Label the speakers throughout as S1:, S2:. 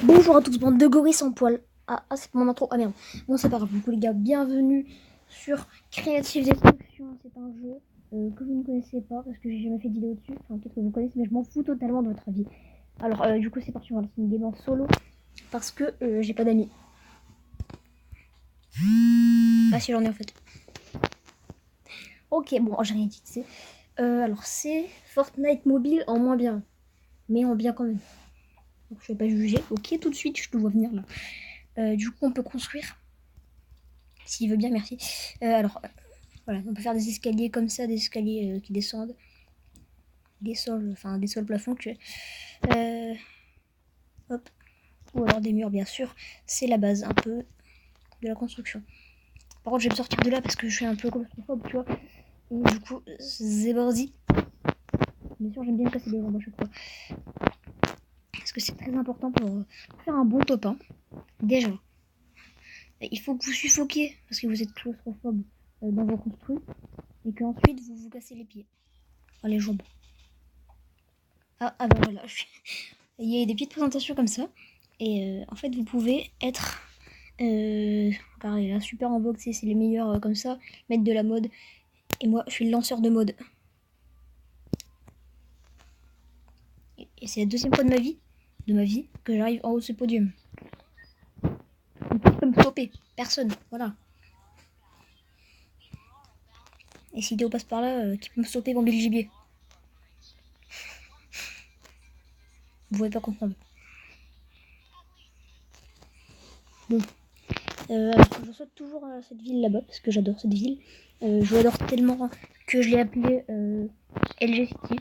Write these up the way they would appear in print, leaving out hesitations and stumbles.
S1: Bonjour à tous, bande de gorilles sans poils. C'est mon intro. Ah merde. Bon, c'est pas grave. Du coup, les gars, bienvenue sur Creative Destruction. C'est un jeu que vous ne connaissez pas parce que j'ai jamais fait de vidéo dessus. Enfin, peut-être que vous connaissez, mais je m'en fous totalement de votre avis. Alors, du coup, c'est parti. On va lancer une game en solo parce que j'ai pas d'amis. Ah, si, j'en ai en fait. Ok, bon, j'ai rien dit. Alors, c'est Fortnite mobile en moins bien, mais en bien quand même. Donc, je vais pas juger. Ok, tout de suite, je te vois venir là. Du coup, on peut construire. S'il veut bien, merci. Voilà, on peut faire des escaliers comme ça, des escaliers qui descendent. Des sols plafond. Hop. Ou alors des murs, bien sûr. C'est la base un peu de la construction. Par contre, je vais me sortir de là parce que je suis un peu claustrophobe, tu vois. Et du coup, c'est parti. Bien sûr, j'aime bien casser les jambes à chaque fois. Parce que c'est très important pour faire un bon top 1. Déjà, il faut que vous suffoquiez parce que vous êtes claustrophobe dans vos construits. Et qu'ensuite, vous vous cassez les pieds. Enfin, les jambes. Ah ben voilà. Il y a des petites présentations comme ça. Et en fait, vous pouvez être... pareil, là, super en vogue, c'est les meilleurs comme ça. Mettre de la mode. Et moi, je suis le lanceur de mode. Et c'est la deuxième fois de ma vie, que j'arrive en haut de ce podium. Qui peut me stopper? Personne, voilà. Et si Théo passe par là, qui peut me stopper Bambi le gibier? Vous pouvez pas comprendre. Bon. Alors, je saute toujours à cette ville là-bas, parce que j'adore cette ville. Je l'adore tellement que je l'ai appelée LG City.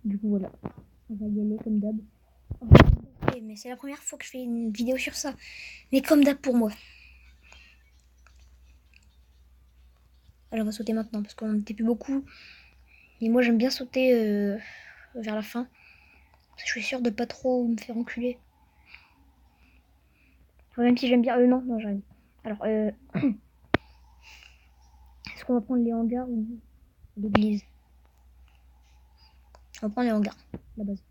S1: Du coup, voilà. On va y aller comme d'hab. Mais c'est la première fois que je fais une vidéo sur ça. Mais comme d'hab pour moi. Alors on va sauter maintenant parce qu'on n'était plus beaucoup. Et moi j'aime bien sauter vers la fin. Parce que je suis sûre de pas trop me faire enculer. Enfin, même si j'aime bien... non, j'arrive. Alors, est-ce qu'on va prendre les hangars ou l'église? On va prendre les hangars, la base.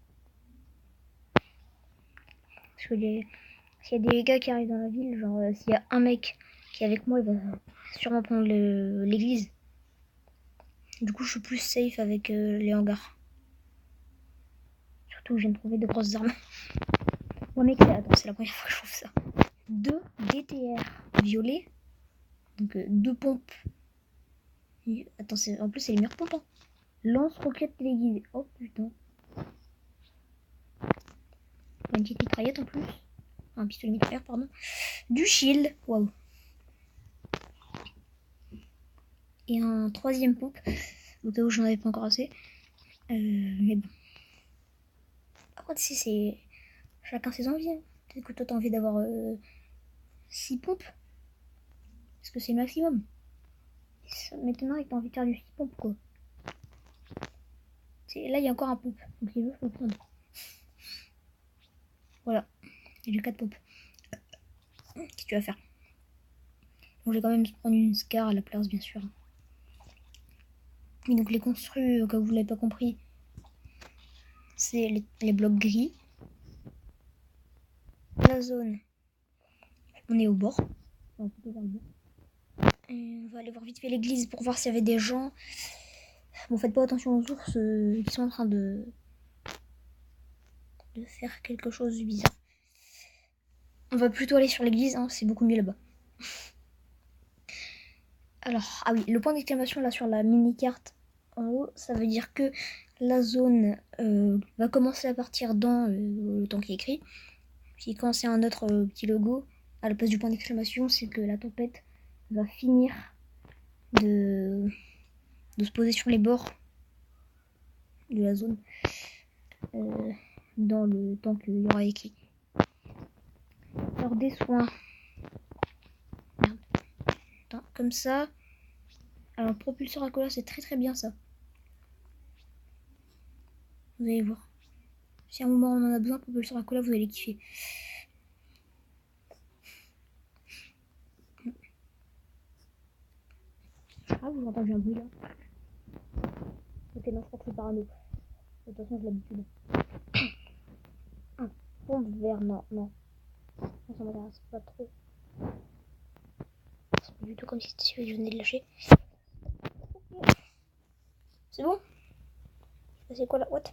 S1: Parce que s'il y a des gars qui arrivent dans la ville, genre s'il y a un mec qui est avec moi, il va sûrement prendre l'église. Du coup, je suis plus safe avec les hangars. Surtout que je viens de trouver de grosses armes. Ouais, mec, attends, c'est la première fois que je trouve ça. 2 DTR violets. Donc, 2 pompes. Attends, en plus, c'est les meilleures pompes. Hein. Lance-roquette téléguidée. Oh putain. Une petite mitraillette en plus. Un pistolet mitrailleur, pardon. Du shield. Waouh. Et un troisième pompe. Au cas où j'en avais pas encore assez. Mais bon. Par contre, si c'est. Chacun ses envies. Hein. Peut-être que toi, t'as envie d'avoir 6 pompes. Parce que c'est le maximum. Maintenant, il t'as envie de faire du 6 pompes, quoi. Là, il y a encore un pompe. Donc, il veut, faut le prendre. Voilà. J'ai 4 pompes. Qu'est-ce que tu vas faire? Bon, je vais quand même prendre une Scar à la place, bien sûr. Et donc, les construits, comme vous l'avez pas compris, c'est les blocs gris. La zone, on est au bord. Et on va aller voir vite fait l'église pour voir s'il y avait des gens. Bon, faites pas attention aux ours qui sont en train de faire quelque chose de bizarre. On va plutôt aller sur l'église, hein, c'est beaucoup mieux là-bas. Alors, ah oui, le point d'exclamation là sur la mini-carte en haut, ça veut dire que la zone va commencer à partir dans le temps qui est écrit. Puis quand c'est un autre petit logo à la place du point d'exclamation, c'est que la tempête va finir de se poser sur les bords de la zone dans le temps qu'il y aura écrit. Alors des soins. Merde. Attends, comme ça. Alors propulseur à couleur, c'est très très bien ça. Vous allez voir. Si à un moment on en a besoin, propulseur à couleur, vous allez kiffer. Ah, vous entendez un bruit là? Ok, non, je crois que c'est parano. De toute façon, j'ai l'habitude. fond vert, non, non. Ça m'intéresse pas trop. C'est pas du tout comme si c'était celui que je venais de lâcher. C'est bon? C'est quoi là? What?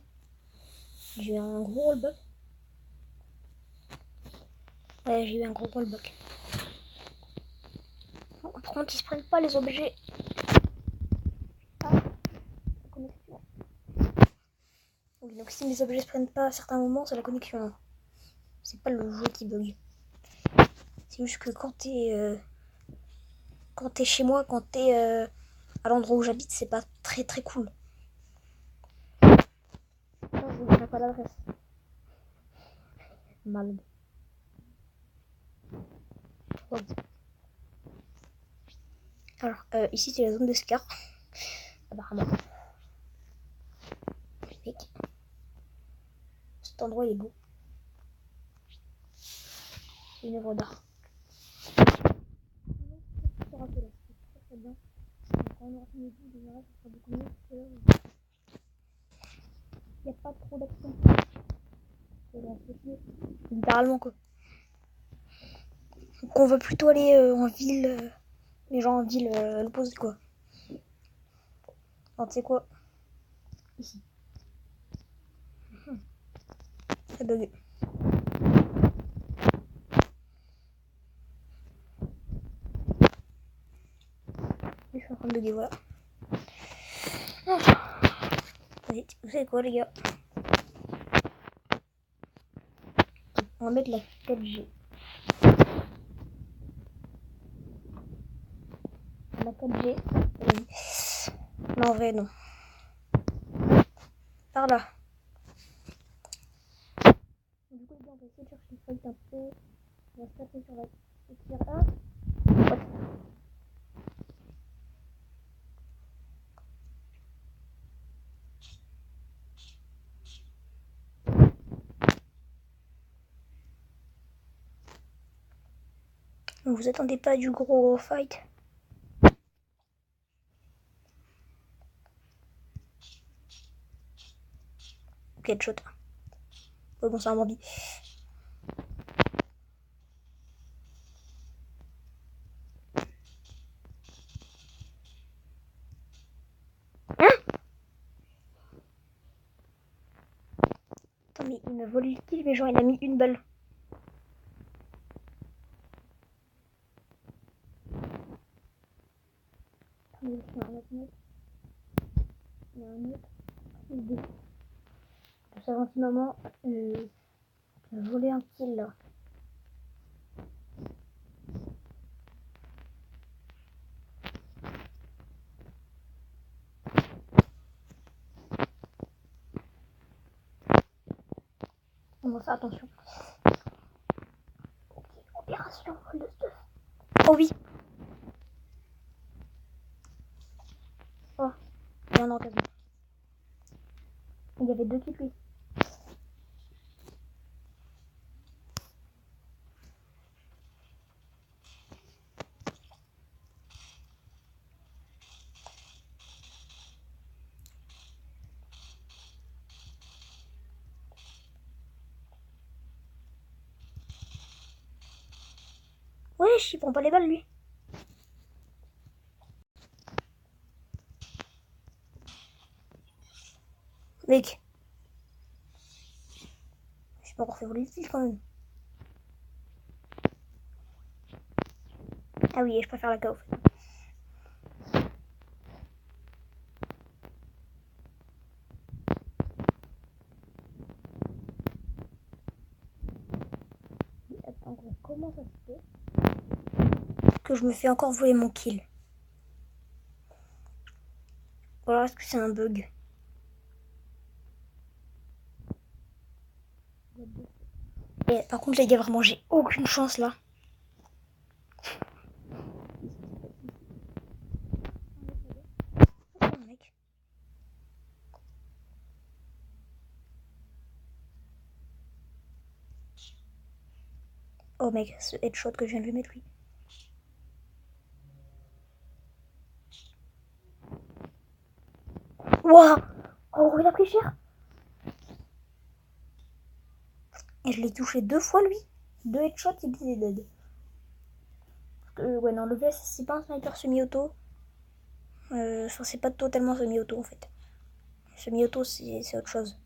S1: J'ai eu un gros rollback. Ouais, j'ai eu un gros rollback. Bon, par contre, ils se prennent pas les objets. Ah, la connexion. Oui, donc si mes objets se prennent pas à certains moments, c'est la connexion. C'est pas le jeu qui bug. C'est juste que quand t'es chez moi, quand t'es à l'endroit où j'habite, c'est pas très très cool. Non, je vous dirai pas l'adresse. Malade. Alors, ici c'est la zone de Scar. Apparemment. Mec. Cet endroit il est beau. C'est une œuvre d'art. Il n'y a pas trop d'action. Littéralement quoi. Donc on veut plutôt aller en ville. Les gens en ville à l'opposé quoi. Alors tu sais quoi? Ici. Ça bug. Je suis en train de bugger, voilà. Vas-y, vous savez quoi les gars? On va mettre la 4G. La 4G. Non, en vrai, non. Par là. Du coup, on va essayer de chercher une feuille un peu. On va se taper sur la tire 1. Ouais. Ne vous attendez pas à du gros fight. Ok, headshot. Ouais, bon, c'est un Bambi. Hein? Attends, mais il m'a volé le kill, mais genre il a mis une balle. Il y a un autre. Il y a un autre. Il est de sa gentille maman. Il a volé un kill là. On va faire attention. Ok, opération vol de stuff. Oh oui. Oh, il y en a quasiment. Il y avait deux kills lui. Wesh, il prend pas les balles lui. Mec. Je peux encore faire voler le kill quand même. Ah oui, je préfère la KO. Attends, comment ça se fait que je me fais encore voler mon kill? Ou alors est-ce que c'est un bug? Et par contre les gars, vraiment j'ai aucune chance là. Oh mec, ce headshot que je viens de lui mettre lui. Wouah. Oh, il a pris cher. Et je l'ai touché 2 fois lui. 2 headshots, il était dead. Ouais, non, le VS, c'est pas un sniper semi-auto. C'est pas totalement semi-auto en fait. Semi-auto, c'est autre chose.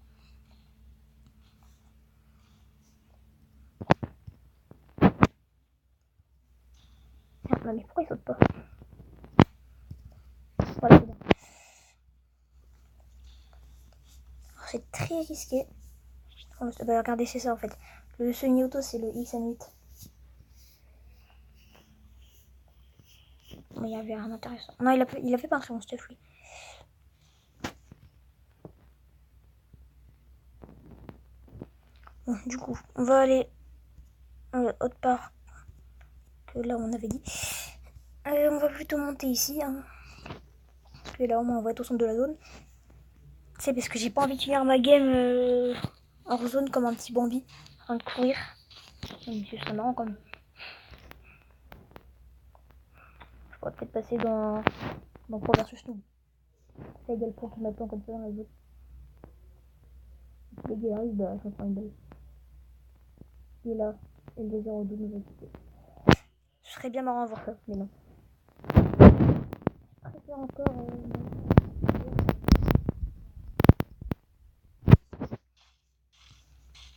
S1: Non, mais pourquoi il saute pas? Voilà, c'est bon. C'est très risqué. Bah, regardez, c'est ça en fait. Le semi-auto, c'est le XM8. Mais il y avait rien d'intéressant. Non, il a fait pas un très bon stuff, lui. Bon, du coup, on va aller autre part que là où on avait dit. On va plutôt monter ici. Hein. Parce que là, au moins, on va être au centre de la zone. C'est parce que j'ai pas envie de finir ma game hors zone comme un petit Bambi en train de courir. Mais ce serait marrant quand même. Je pourrais peut-être passer dans Pro versus Noob. Ça égale pour qu'il m'attend comme ça dans la zone. Les gars arrivent, bah, je me prends une balle. Et là, et le 0-2 nous a quitté. Ce serait bien marrant à voir ça, mais non. Je préfère encore.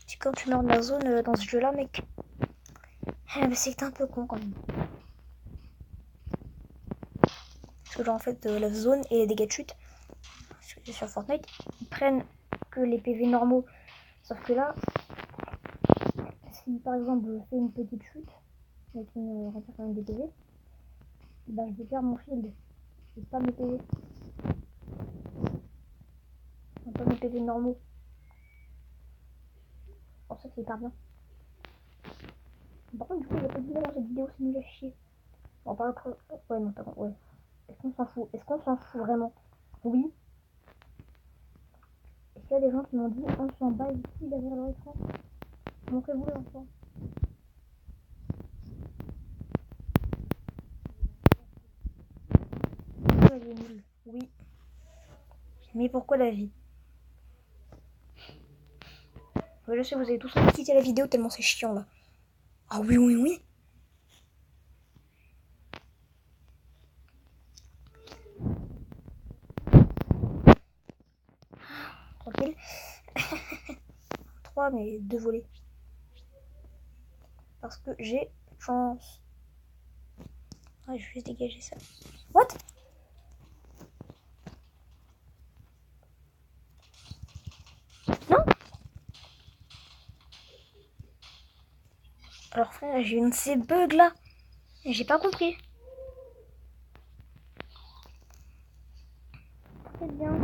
S1: C'est quand tu meurs de la zone dans ce jeu-là, mec. C'est que t'es un peu con quand même. Parce que genre en fait la zone et les dégâts de chute sur Fortnite, ils prennent que les PV normaux. Sauf que là, si par exemple je fais une petite chute, mais qui me retire quand même des PV, bah je vais perdre mon shield. Et pas mes PV. Pas mes PV normaux. C'est pour ça que c'est hyper bien. Par contre du coup il n'y a pas de vidéo dans cette vidéo, c'est nul à chier. On parle que... Ouais non par contre, ouais. Est-ce qu'on s'en fout? Est-ce qu'on s'en fout vraiment? Oui. Est-ce qu'il y a des gens qui m'ont dit on s'en bat ici derrière leur écran? Montrez-vous l'enfant. Elle est nulle. Oui. Mais pourquoi la vie? Je sais, vous avez tous envie de quitter la vidéo tellement c'est chiant là. Ah oui, oui, oui. Tranquille. 3 mais 2 volets. Parce que j'ai chance. Ouais, je vais juste dégager ça. What? Non? Alors frère, j'ai une de ces bugs là. J'ai pas compris. Très bien.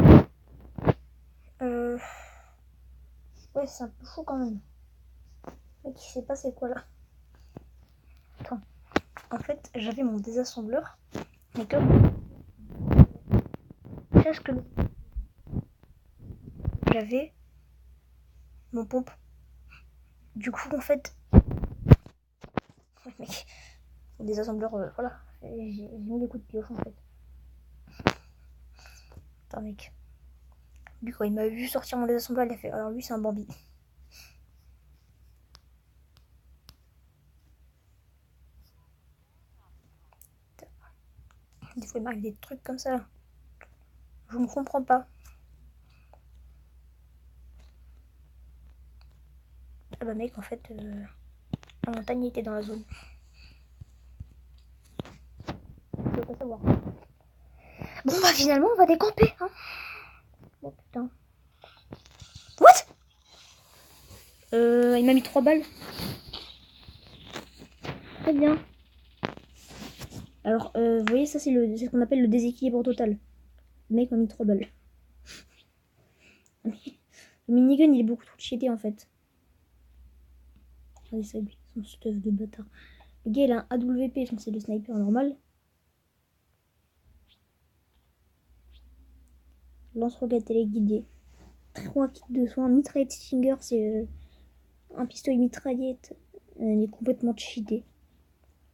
S1: Ouais, c'est un peu fou quand même. Mais qui sait pas c'est quoi là. Attends. En fait, j'avais mon désassembleur. Mais comme presque le... J'avais mon pompe. Du coup, en fait... Ouais, mec. Mon désassembleur, voilà. J'ai mis des coups de pioche en fait. Attends, mec. Lui, quand il m'a vu sortir mon désassembleur, il a fait... Alors lui, c'est un Bambi. Des fois, il m'arrive des trucs comme ça. Je ne comprends pas. Ah bah mec, en fait, la montagne était dans la zone. Je veux pas savoir. Bon bah finalement, on va décamper, hein. Oh putain. What? Il m'a mis 3 balles. Très bien. Alors, vous voyez, ça c'est ce qu'on appelle le déséquilibre total. Le mec m'a mis 3 balles. Le minigun, il est beaucoup trop cheaté en fait. Regardez ça, lui, son stuff de bâtard. Le gars, il a un AWP, donc c'est le sniper normal. Lance-roquette téléguidé. 3 kits de soins. Mitraillette Stinger, c'est un pistolet mitraillette. Il est complètement cheaté.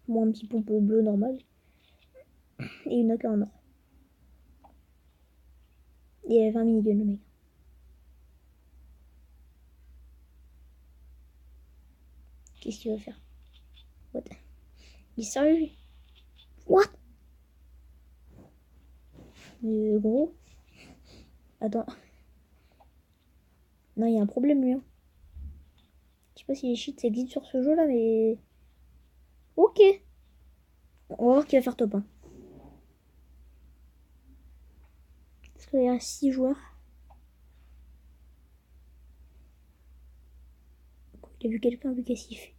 S1: Bon, un petit pompe bleu normal. Et une AK en or. Et il avait 20 minigun, le mec. Qu'est-ce qu'il va faire? What? Il est sérieux lui? What? Mais gros. Attends. Non, il y a un problème lui. Hein. Je sais pas si les cheats ça existe sur ce jeu là, mais. Ok. On va voir qui va faire top 1. Parce qu'il y a 6 joueurs. Il a vu quelqu'un, vu qu'est-ce qu'il fait.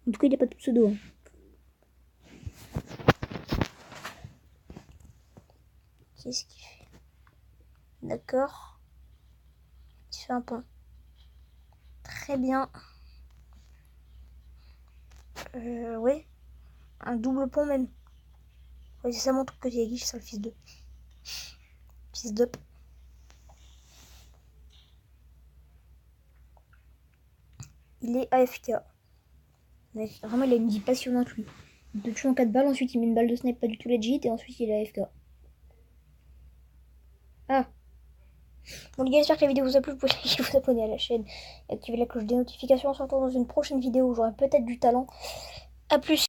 S1: En tout cas, il n'a pas de pseudo. Hein. Qu'est-ce qu'il fait? D'accord. Il fait un pont. Très bien. Ouais. Un double pont même. Ouais, c'est ça mon truc que j'ai dit, c'est le fils de. Fils d'up. Il est AFK. Vraiment, il a une vie passionnante lui. Il te tue en 4 balles, ensuite il met une balle de snipe pas du tout legit, et ensuite il est AFK. Ah. Bon les gars, j'espère que la vidéo vous a plu, vous pouvez liker, vous abonner à la chaîne et activer la cloche des notifications. On se retrouve dans une prochaine vidéo où j'aurai peut-être du talent. A plus.